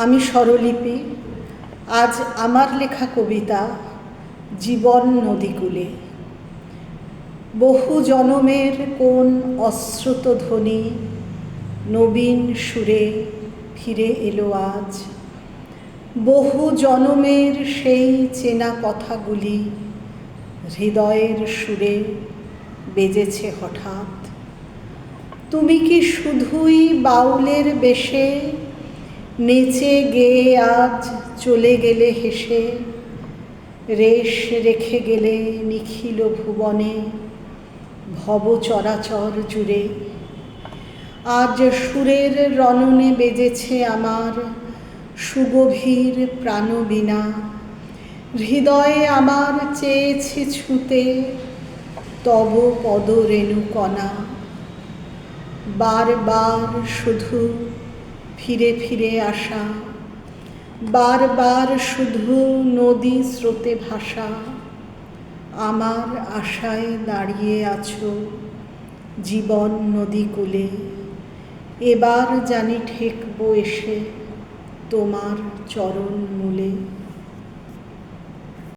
আমি স্বরলিপি। আজ আমার লেখা কবিতা জীবন নদীকূলে। বহু জনমের কোন অশ্রুত ধ্বনি নবীন সুরে ফিরে এলো আজ। বহু জনমের সেই চেনা কথাগুলি হৃদয়ের সুরে বেজেছে হঠাৎ। তুমি কি শুধুই বাউলের বেশে নেচে গেয়ে আজ চলে গেলে হেসে, রেশ রেখে গেলে নিখিল ভুবনে ভব চরাচর জুড়ে। আজ সুরের রণনে বেজেছে আমার সুগভীর প্রাণবীণা। হৃদয়ে আমার চেয়েছে ছুঁতে তব পদরেণুকণা। বারবার শুধু ফিরে ফিরে আসা, বারবার শুধু নদী স্রোতে ভাসা। আমার আশায় দাঁড়িয়ে আছো জীবন নদীকূলে। এবার জানি ঠেকবো এসে তোমার চরণ মূলে।